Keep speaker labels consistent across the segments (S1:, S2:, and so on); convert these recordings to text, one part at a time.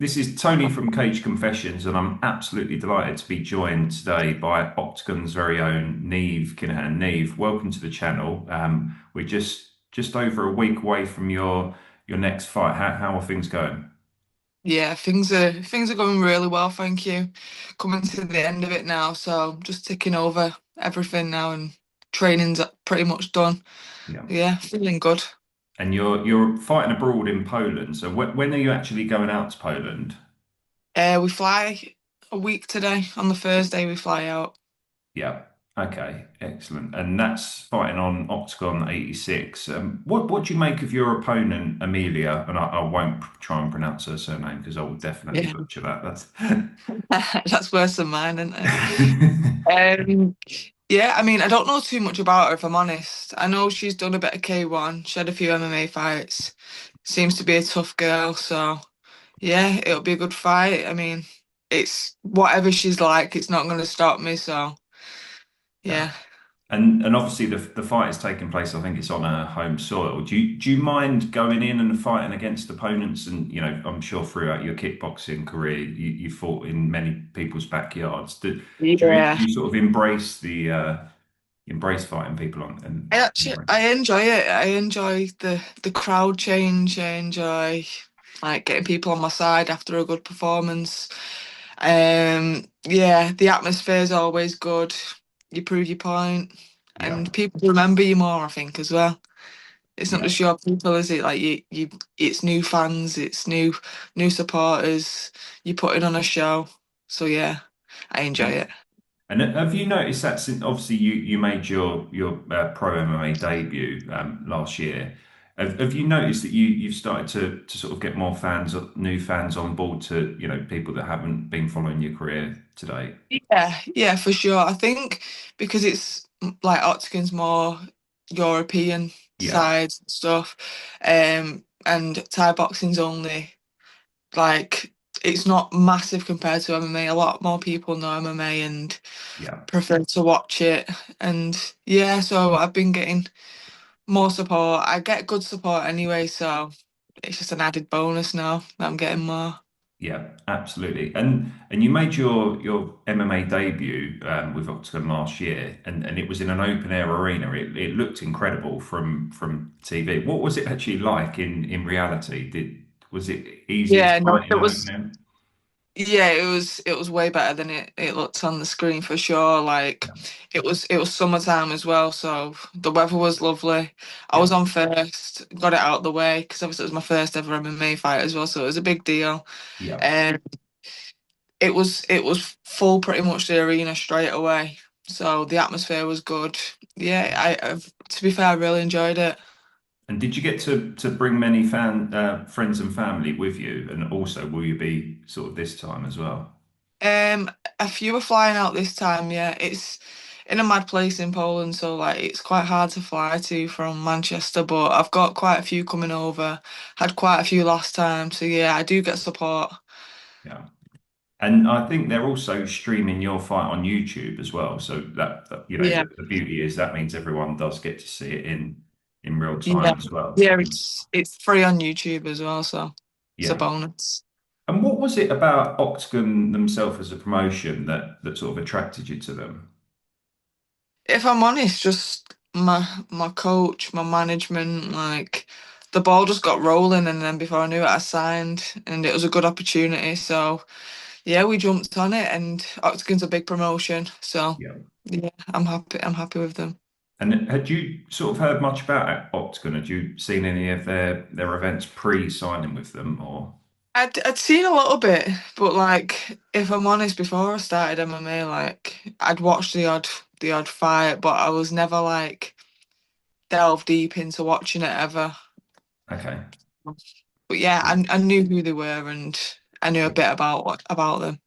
S1: This is Tony from Cage Confessions, and I'm absolutely delighted to be joined today by Octagon's very own Niamh Kinehan. Niamh, welcome to the channel. We're just over a week away from your next fight. How are things going?
S2: Yeah, things are going really well, thank you. Coming to the end of it now, so just ticking over everything now and training's pretty much done.
S1: Yeah,
S2: Yeah, feeling good.
S1: and you're fighting abroad in Poland. So when are you actually going out to Poland?
S2: We fly a week today. On the Thursday we fly out.
S1: Yeah. Okay, excellent. And that's fighting on Octagon 86. What do you make of your opponent, Amelia? And I won't try and pronounce her surname because I will definitely
S2: Yeah,
S1: butcher that. That's
S2: that's worse than mine, isn't it? Um, yeah, I mean, I don't know too much about her if I'm honest. I know she's done a bit of K1. She had a few MMA fights. Seems to be a tough girl, so. Yeah, it'll be a good fight. I mean, it's whatever she's like, it's not going to stop me. So,
S1: yeah.
S2: yeah.
S1: And obviously the fight is taking place. I think it's on a home soil. Do you mind going in and fighting against opponents? And I'm sure throughout your kickboxing career, you fought in many people's backyards. Do
S2: Yeah.
S1: you sort of embrace the embrace fighting people on
S2: I
S1: and
S2: actually I enjoy it. I enjoy the crowd change. I enjoy like getting people on my side after a good performance. Yeah, the atmosphere is always good. You prove your point,
S1: yeah,
S2: and people remember you more, I think, as well. It's not
S1: yeah.
S2: just your people, is it? Like it's new fans, it's new supporters. You're putting on a show, so yeah, I enjoy
S1: And
S2: it.
S1: and have you noticed that since obviously you made your pro MMA debut last year? Have you noticed that you've started to sort of get more fans, new fans on board to people that haven't been following your career today?
S2: Yeah, yeah, for sure. I think because it's like Octagon's more European
S1: Yeah,
S2: side stuff, and Thai boxing's only like it's not massive compared to MMA. A lot more people know MMA and
S1: yeah.
S2: prefer to watch it. And yeah, so I've been getting more support. I get good support anyway, so it's just an added bonus now that I'm getting more.
S1: Yeah, absolutely. And you made your MMA debut with Octagon last year, and it was in an open air arena. It looked incredible from TV. What was it actually like in reality? Was it easy to
S2: Yeah, no,
S1: fight in
S2: it
S1: an open
S2: was.
S1: air?
S2: Yeah, it was way better than it looked on the screen for sure. Like it was summertime as well, so the weather was lovely. I
S1: Yeah,
S2: was on first, got it out of the way because obviously it was my first ever MMA fight as well, so it was a big deal.
S1: yeah,
S2: And it was full pretty much the arena straight away. So the atmosphere was good. Yeah, to be fair, I really enjoyed it.
S1: And did you get to bring many friends and family with you? And also, will you be sort of this time as well?
S2: Um, a few are flying out this time, yeah. It's in a mad place in Poland, so like it's quite hard to fly to from Manchester, but I've got quite a few coming over. Had quite a few last time, so yeah, I do get support.
S1: Yeah. And I think they're also streaming your fight on YouTube as well. So
S2: Yeah,
S1: the beauty is that means everyone does get to see it in real
S2: yeah.
S1: time as well.
S2: Yeah, it's free on YouTube as well, so it's a
S1: Yeah.
S2: bonus.
S1: And what was it about Octagon themselves as a promotion that sort of attracted you to them?
S2: If I'm honest, just my coach, my management, like the ball just got rolling, and then before I knew it, I signed, and it was a good opportunity. So yeah, we jumped on it, and Octagon's a big promotion, so
S1: Yeah.
S2: yeah, I'm happy. I'm happy with them.
S1: And had you sort of heard much about Octagon? Had you seen any of their events pre-signing with them or?
S2: I'd seen a little bit, but like if I'm honest, before I started MMA, like I'd watched the odd fight, but I was never like delved deep into watching it ever.
S1: Okay.
S2: But yeah, I knew who they were, and I knew a bit about them.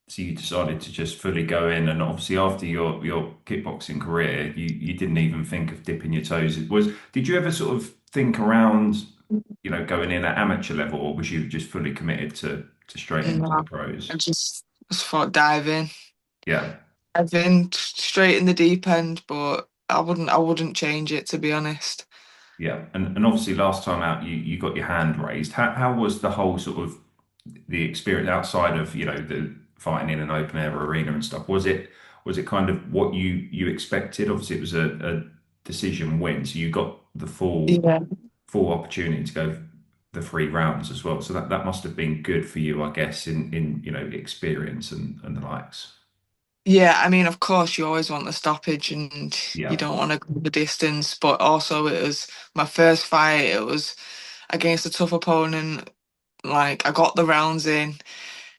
S1: So you decided to just fully go in, and obviously after your kickboxing career, you didn't even think of dipping your toes. Did you ever sort of think around, going in at amateur level, or was you just fully committed to straight into the
S2: No, I
S1: pros?
S2: just thought
S1: Yeah,
S2: dive in straight in the deep end, but I wouldn't change it to be honest.
S1: yeah. And obviously last time out you got your hand raised. How was the whole sort of the experience outside of, the fighting in an open air arena and stuff? Was it kind of what you expected? Obviously, it was a decision win, so you got the
S2: Yeah.
S1: full opportunity to go the 3 rounds as well. So that must have been good for you, I guess, in experience and the likes.
S2: Yeah, I mean, of course, you always want the stoppage and you
S1: Yeah,
S2: don't want to go the distance, but also it was my first fight. It was against a tough opponent. Like, I got the rounds in,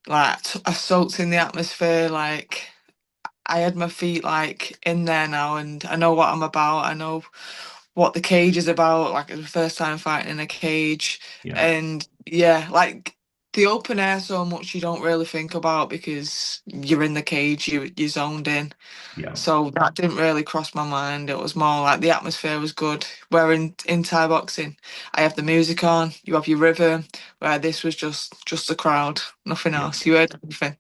S2: like, I soaked in the atmosphere. Like, I had my feet, like, in there now, and I know what I'm about. I know what the cage is about. Like, it's the first time fighting in a cage.
S1: yeah,
S2: And yeah, like, the open air so much you don't really think about because you're in the cage, you're zoned in.
S1: yeah.
S2: So that didn't really cross my mind. It was more like the atmosphere was good. Where in Thai boxing, I have the music on, you have your rhythm. Where this was just the crowd, nothing
S1: Yeah.
S2: else. You heard everything.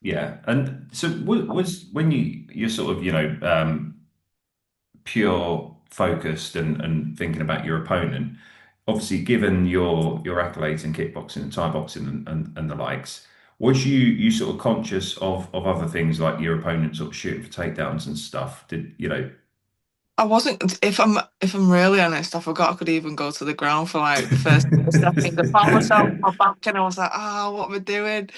S1: Yeah, and so was when you're sort of pure focused and thinking about your opponent. Obviously, given your accolades in kickboxing and Thai boxing and the likes, was you sort of conscious of other things like your opponent sort of shooting for takedowns and stuff? Did you know?
S2: I wasn't. If I'm really honest, I forgot I could even go to the ground for like the first 2 seconds. I found myself on my back, and I was like, "Ah, what am I doing?"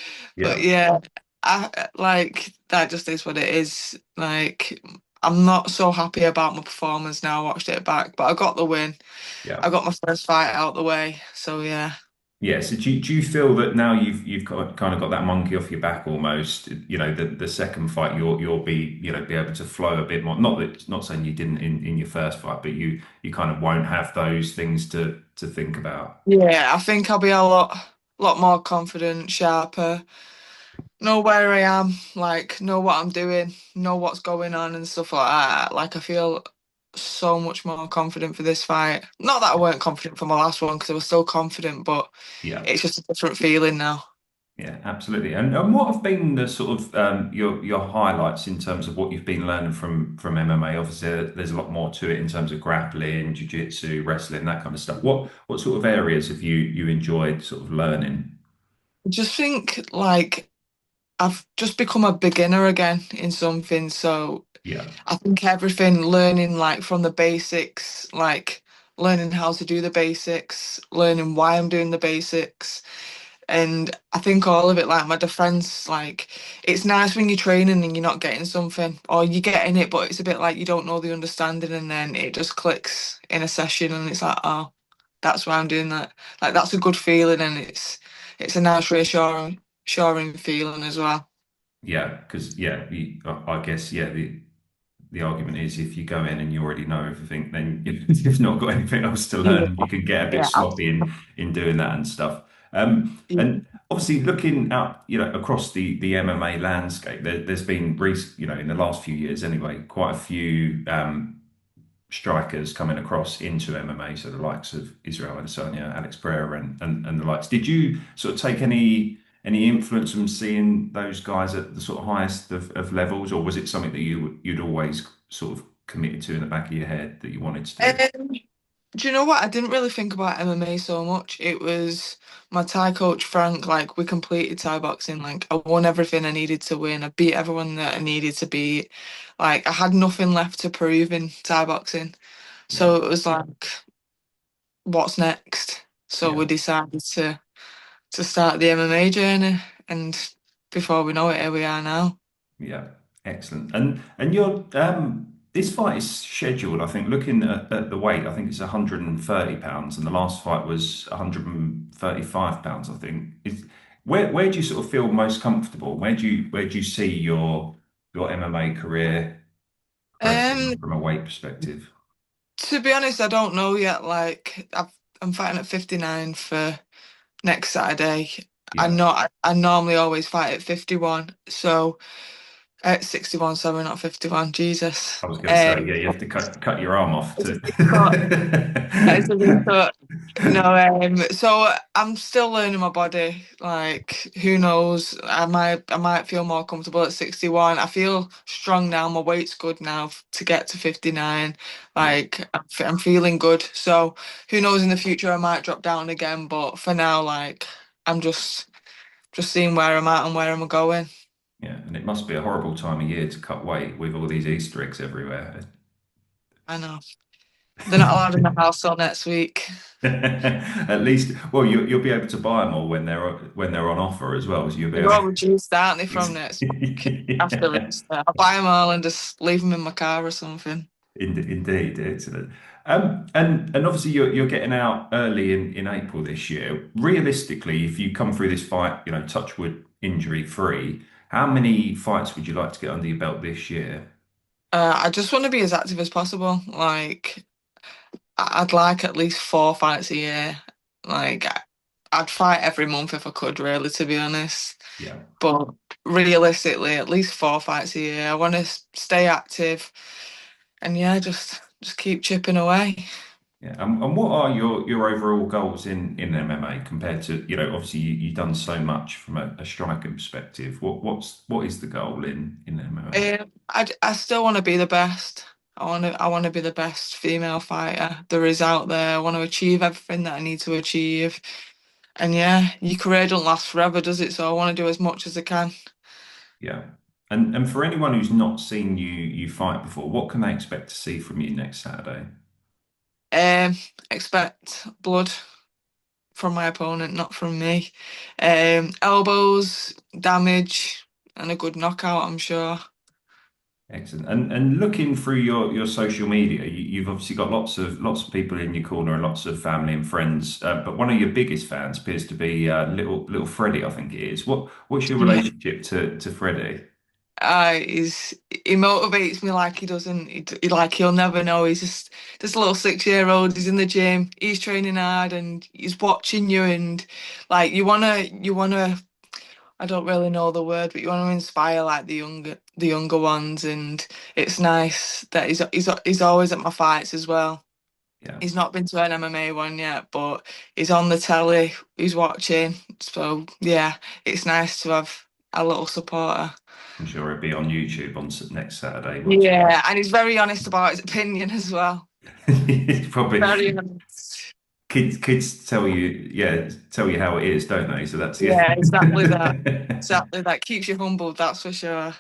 S2: But
S1: Yeah,
S2: yeah, I like that. Just is what it is. Like, I'm not so happy about my performance now. I watched it back, but I got the win.
S1: yeah.
S2: I got my first fight out the way. So yeah.
S1: Yeah, so do you feel that now you've kind of got that monkey off your back almost? The second fight you'll be be able to flow a bit more. Not saying you didn't in your first fight, but you kind of won't have those things to think about.
S2: Yeah, I think I'll be a lot more confident, sharper. Know where I am, like know what I'm doing, know what's going on and stuff like that. Like I feel so much more confident for this fight. Not that I weren't confident for my last one because I was still confident, but
S1: Yeah,
S2: it's just a different feeling now.
S1: yeah, absolutely. And what have been the sort of your highlights in terms of what you've been learning from MMA? Obviously, there's a lot more to it in terms of grappling, jiu-jitsu, wrestling, that kind of stuff. What sort of areas have you enjoyed sort of learning?
S2: I just think like I've just become a beginner again in something, so
S1: Yeah,
S2: I think everything learning like from the basics, like learning how to do the basics, learning why I'm doing the basics. And I think all of it, like my defense, like it's nice when you're training and you're not getting something, or you're getting it, but it's a bit like you don't know the understanding, and then it just clicks in a session, and it's like, oh, that's why I'm doing that. Like that's a good feeling, and it's a nice reassuring feeling as well.
S1: yeah, because I guess the argument is if you go in and you already know everything, then you've not got anything else to
S2: Yeah,
S1: learn. You can get a bit
S2: yeah,
S1: sloppy in doing that and stuff. And
S2: absolutely.
S1: obviously, looking out, across the MMA landscape, there's been, in the last few years anyway, quite a few strikers coming across into MMA. So the likes of Israel Adesanya, Alex Pereira, and the likes. Did you sort of take any influence from seeing those guys at the sort of highest of levels, or was it something that you'd always sort of committed to in the back of your head that you wanted to do?
S2: Um, Do you know what? I didn't really think about MMA so much. It was my Thai coach Frank. Like we completed Thai boxing. Like I won everything I needed to win. I beat everyone that I needed to beat. Like I had nothing left to prove in Thai boxing.
S1: Yeah,
S2: So it was like, what's next? So we
S1: yeah.
S2: decided to start the MMA journey, and before we know it, here we are now.
S1: Yeah, excellent. And your this fight is scheduled, I think, looking at the weight, I think it's 130 pounds, and the last fight was 135 pounds, I think. Where do you sort of feel most comfortable? Where do you see your MMA career progressing
S2: Um,
S1: from a weight perspective?
S2: to be honest, I don't know yet. Like I'm fighting at 59 for next Saturday. I
S1: Yeah.
S2: know I normally always fight at 51, so at 61, sorry, not 51. Jesus.
S1: I was going to say, yeah, you have to cut your arm off
S2: It's a
S1: to.
S2: big cut. That is a big cut. No, so I'm still learning my body. Like, who knows? I might feel more comfortable at 61. I feel strong now. My weight's good now to get to 59.
S1: Yeah.
S2: Like, I'm feeling good. So, who knows in the future I might drop down again. But for now, like, I'm just just seeing where I'm at and where I'm going.
S1: Yeah, and it must be a horrible time of year to cut weight with all these Easter eggs everywhere.
S2: I know. They're not allowed in the house till next week.
S1: At least, well, you'll be able to buy them all when they're on offer as well. So you'll be
S2: They're
S1: able.
S2: all reduced, aren't they, from next week after
S1: Yeah.
S2: Easter? I'll buy them all and just leave them in my car or something.
S1: Indeed, excellent. And obviously you're getting out early in April this year. Realistically, if you come through this fight, touch wood, injury free, how many fights would you like to get under your belt this year?
S2: I just want to be as active as possible. Like, I'd like at least 4 fights a year. Like, I'd fight every month if I could, really, to be honest.
S1: Yeah,
S2: But realistically, at least 4 fights a year. I want to stay active, and yeah, just keep chipping away.
S1: yeah. And what are your overall goals in MMA compared to, obviously you've done so much from a striking perspective. What is the goal in MMA?
S2: I still want to be the best. I want to be the best female fighter there is out there. I want to achieve everything that I need to achieve. And yeah, your career don't last forever, does it? So I want to do as much as I can.
S1: Yeah. And for anyone who's not seen you fight before, what can they expect to see from you next Saturday?
S2: Um, expect blood from my opponent, not from me. Elbows, damage, and a good knockout, I'm sure.
S1: Excellent. And looking through your social media, you've obviously got lots of people in your corner and lots of family and friends. But one of your biggest fans appears to be little Freddie, I think it is. What's your
S2: Yeah.
S1: relationship to Freddie?
S2: He motivates me like he doesn't. Like he'll never know. He's just a little 6-year-old. He's in the gym. He's training hard, and he's watching you. And like you wanna. I don't really know the word, but you want to inspire like the younger ones. And it's nice that he's always at my fights as well.
S1: Yeah,
S2: He's not been to an MMA one yet, but he's on the telly. He's watching. So yeah, it's nice to have a little supporter.
S1: I'm sure he'll be on YouTube on next Saturday watching.
S2: Yeah, and he's very honest about his opinion as well.
S1: It's
S2: Very
S1: probably
S2: honest.
S1: kids tell you how it is, don't they? So that's yeah.
S2: Yeah, exactly that. Exactly that. Keeps you humbled, that's for sure.